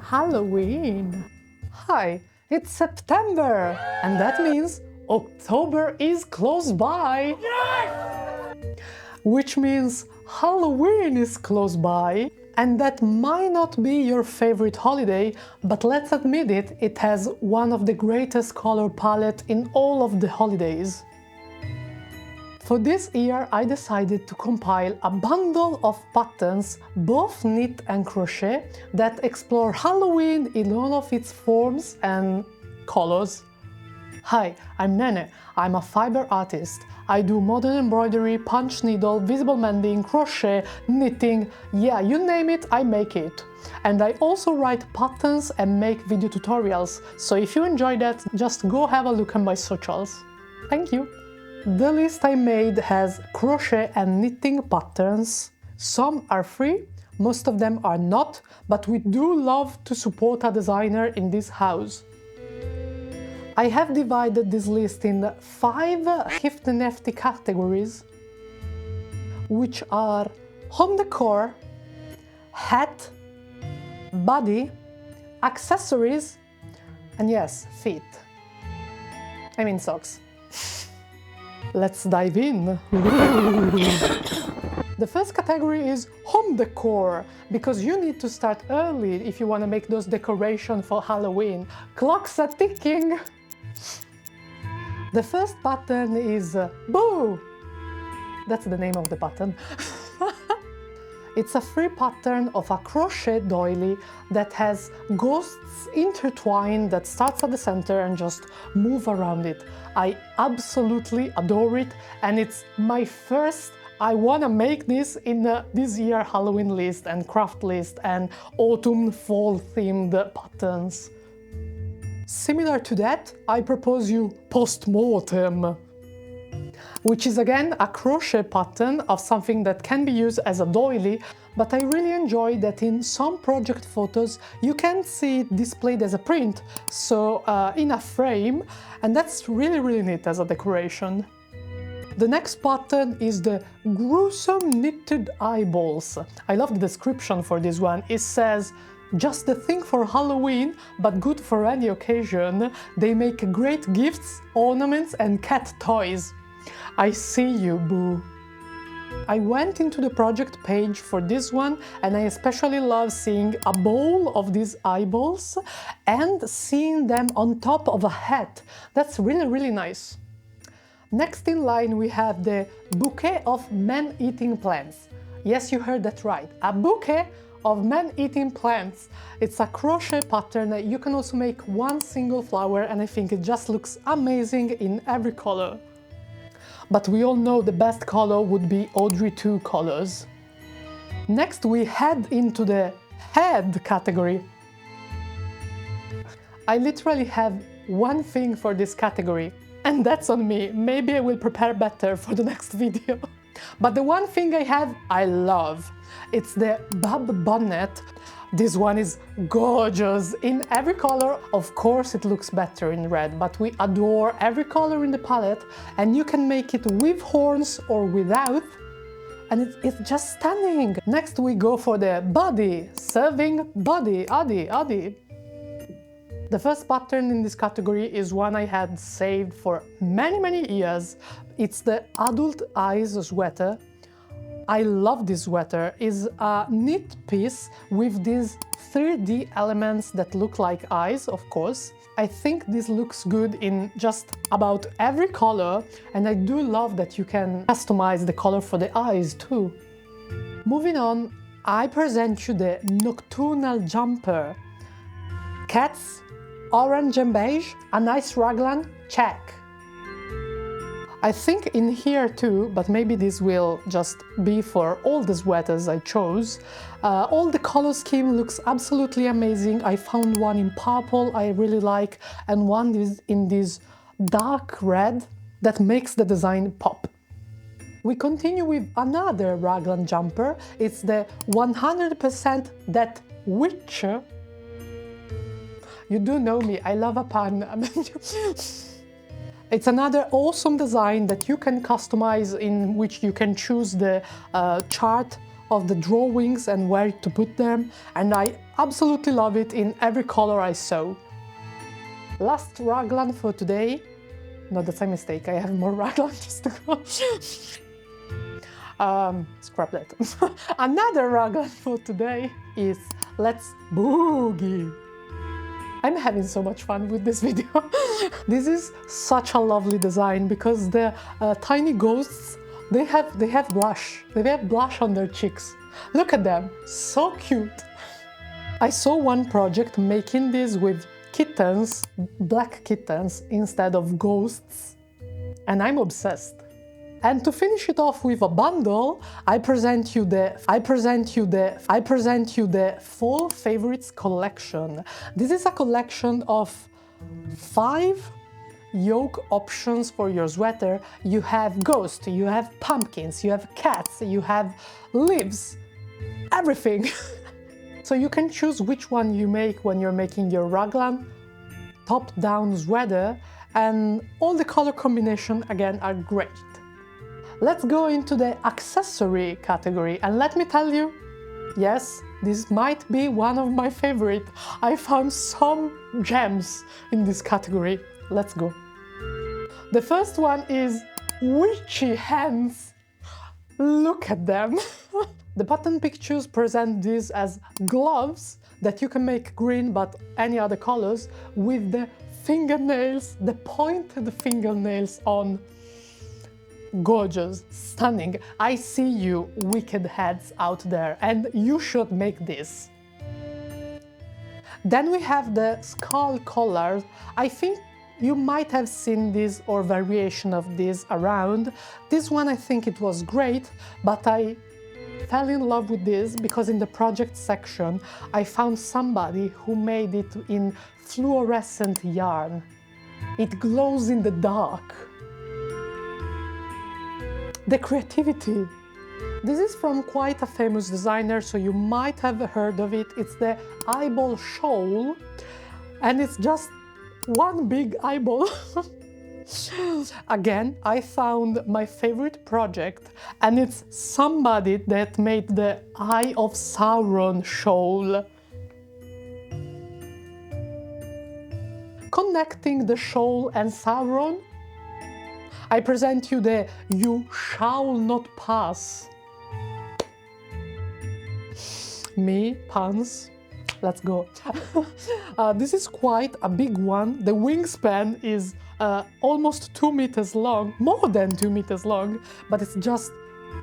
Halloween. Hi, it's September, and that means October is close by. Yes! Which means Halloween is close by. And that might not be your favorite holiday, but let's admit it, it has one of the greatest color palette in all of the holidays. For this year, I decided to compile a bundle of patterns, both knit and crochet, that explore Halloween in all of its forms and colors. Hi, I'm Nene. I'm a fiber artist. I do modern embroidery, punch needle, visible mending, crochet, knitting, yeah, you name it, I make it. And I also write patterns and make video tutorials, so if you enjoy that, just go have a look on my socials. Thank you! The list I made has crochet and knitting patterns. Some are free, most of them are not, but we do love to support a designer in this house. I have divided this list in 5 hefty categories, which are home decor, hat, body, accessories, and yes, feet. I mean socks. Let's dive in. The first category is home decor, because you need to start early if you want to make those decorations for Halloween. Clocks are ticking! The first pattern is Boo! That's the name of the pattern. It's a free pattern of a crochet doily that has ghosts intertwined that starts at the center and just move around it. I absolutely adore it, and it's my first I want to make this in this year Halloween list and craft list and autumn fall themed patterns. Similar to that, I propose you Postmortem, which is again a crochet pattern of something that can be used as a doily, but I really enjoy that in some project photos you can see it displayed as a print, so in a frame, and that's really neat as a decoration. The next pattern is the gruesome knitted eyeballs. I love the description for this one. It says, "Just the thing for Halloween, but good for any occasion. They make great gifts, ornaments and cat toys." I see you, Boo. I went into the project page for this one, and I especially love seeing a bowl of these eyeballs and seeing them on top of a hat. That's really nice. Next in line we have the bouquet of man-eating plants. Yes, you heard that right, a bouquet of man-eating plants. It's a crochet pattern that you can also make one single flower, and I think it just looks amazing in every color. But we all know the best color would be Audrey 2 colors. Next we head into the head category. I literally have one thing for this category, and that's on me. Maybe I will prepare better for the next video. But the one thing I have, I love. It's the Bub Bonnet. This one is gorgeous in every color. Of course it looks better in red, but we adore every color in the palette, and you can make it with horns or without, and it's just stunning. Next we go for the body, serving body, Adi. The first pattern in this category is one I had saved for many years. It's the Adult Eyes sweater. I love this sweater. It's a knit piece with these 3D elements that look like eyes, of course. I think this looks good in just about every color, and I do love that you can customize the color for the eyes too. Moving on, I present you the Nocturnal Jumper. Cats, orange and beige, a nice raglan, check. I think in here too, but maybe this will just be for all the sweaters I chose. All the color scheme looks absolutely amazing. I found one in purple I really like, and one is in this dark red that makes the design pop. We continue with another raglan jumper. It's the 100% That Witch. You do know me, I love a pun. It's another awesome design that you can customize, in which you can choose the chart of the drawings and where to put them, and I absolutely love it in every color I saw. Last raglan for today. No, that's a mistake, I have more raglans to go. Scrap that. Another raglan for today is Let's Boogie. I'm having so much fun with this video. This is such a lovely design because the tiny ghosts, they have blush. They have blush on their cheeks. Look at them, so cute. I saw one project making this with kittens, black kittens, instead of ghosts, and I'm obsessed. And to finish it off with a bundle, I present you the Fall Favorites collection. This is a collection of 5 yoke options for your sweater. You have ghosts, you have pumpkins, you have cats, you have leaves, everything. So you can choose which one you make when you're making your raglan top-down sweater, and all the color combination again are great. Let's go into the accessory category, and let me tell you, yes, this might be one of my favorite. I found some gems in this category. Let's go. The first one is witchy hands. Look at them. The Pattern Pictures present these as gloves that you can make green but any other colors with the fingernails, the pointed fingernails on. Gorgeous, stunning. I see you wicked heads out there, and you should make this. Then we have the skull collar. I think you might have seen this or variation of this around. This one I think it was great, but I fell in love with this because in the project section I found somebody who made it in fluorescent yarn. It glows in the dark. The creativity. This is from quite a famous designer, so you might have heard of it. It's the eyeball shawl, and it's just one big eyeball. Again, I found my favorite project, and it's somebody that made the Eye of Sauron shawl. Connecting the shawl and Sauron, I present you the You Shall Not Pass. Me, puns, let's go. This is quite a big one. The wingspan is almost 2 meters long, more than 2 meters long, but it's just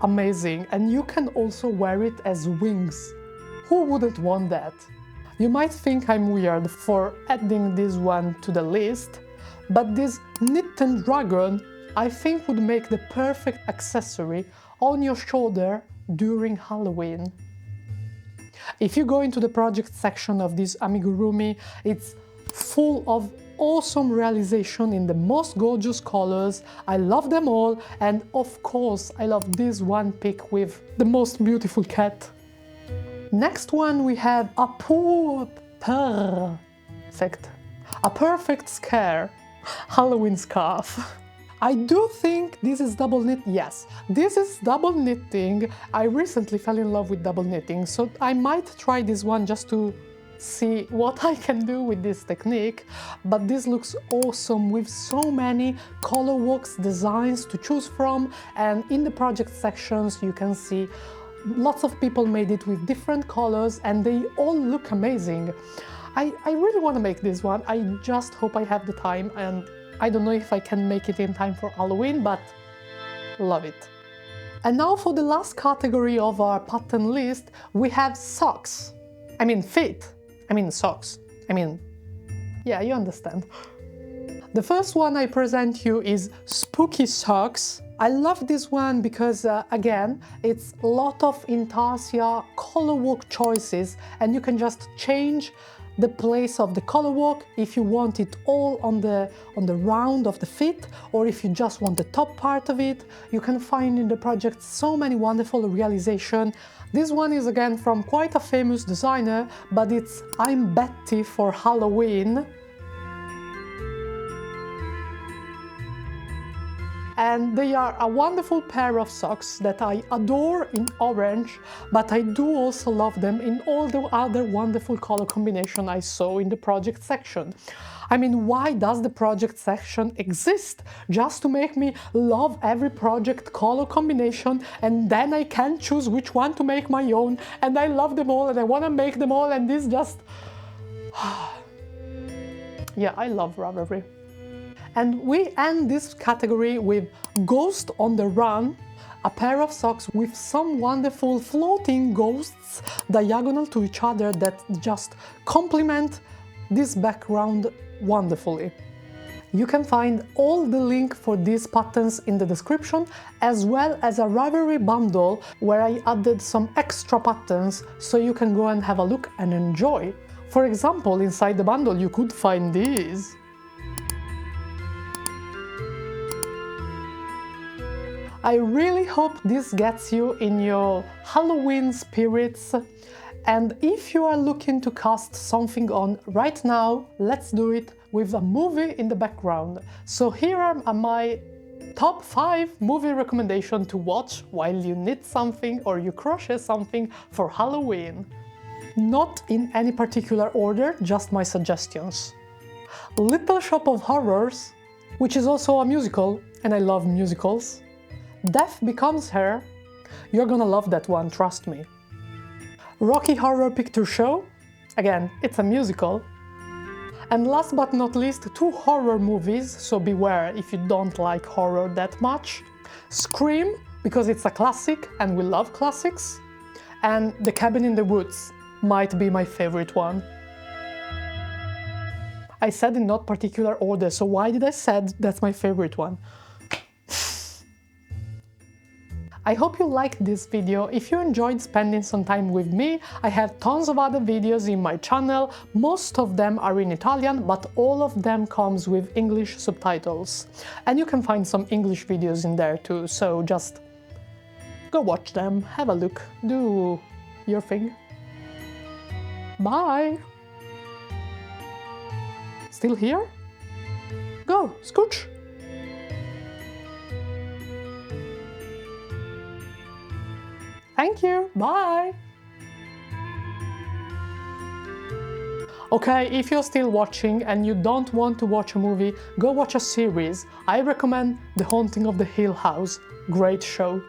amazing. And you can also wear it as wings. Who wouldn't want that? You might think I'm weird for adding this one to the list, but this knitted dragon I think would make the perfect accessory on your shoulder during Halloween. If you go into the project section of this amigurumi, it's full of awesome realization in the most gorgeous colors. I love them all, and of course I love this one pick with the most beautiful cat. Next one we have a perfect scare Halloween scarf. I do think this is double knit. Yes, this is double knitting. I recently fell in love with double knitting, so I might try this one just to see what I can do with this technique. But this looks awesome with so many colorworks designs to choose from, and in the project sections you can see lots of people made it with different colors and they all look amazing. I really want to make this one. I just hope I have the time, and I don't know if I can make it in time for Halloween, but love it. And now for the last category of our pattern list, we have socks. I mean feet. I mean socks. I mean, yeah, you understand. The first one I present you is Spooky Socks. I love this one because, again, it's a lot of Intarsia colorwork choices, and you can just change the place of the colorwork if you want it all on the round of the feet, or if you just want the top part of it. You can find in the project so many wonderful realization. This one is again from quite a famous designer, but it's I'm Betty for Halloween. and they are a wonderful pair of socks that I adore in orange, but I do also love them in all the other wonderful color combination I saw in the project section. I mean, why does the project section exist? Just to make me love every project color combination, and then I can choose which one to make my own, and I love them all and I want to make them all, and this just... yeah, I love Ravelry. And we end this category with Ghost on the Run, a pair of socks with some wonderful floating ghosts diagonal to each other that just complement this background wonderfully. You can find all the link for these patterns in the description, as well as a Ravelry bundle where I added some extra patterns so you can go and have a look and enjoy. For example, inside the bundle you could find these. I really hope this gets you in your Halloween spirits, and if you are looking to cast something on right now, let's do it with a movie in the background. So here are my top 5 movie recommendations to watch while you knit something or you crochet something for Halloween. Not in any particular order, just my suggestions. Little Shop of Horrors, which is also a musical, and I love musicals. Death Becomes Her, you're gonna love that one, trust me. Rocky Horror Picture Show, again, it's a musical. And last but not least, 2 horror movies, so beware if you don't like horror that much. Scream, because it's a classic and we love classics. And The Cabin in the Woods might be my favorite one. I said in not particular order, so why did I said that's my favorite one? I hope you liked this video. If you enjoyed spending some time with me, I have tons of other videos in my channel. Most of them are in Italian, but all of them comes with English subtitles. And you can find some English videos in there too, so just go watch them, have a look, do your thing. Bye! Still here? Go, scooch! Thank you, bye! Okay, if you're still watching and you don't want to watch a movie, go watch a series. I recommend The Haunting of the Hill House. Great show.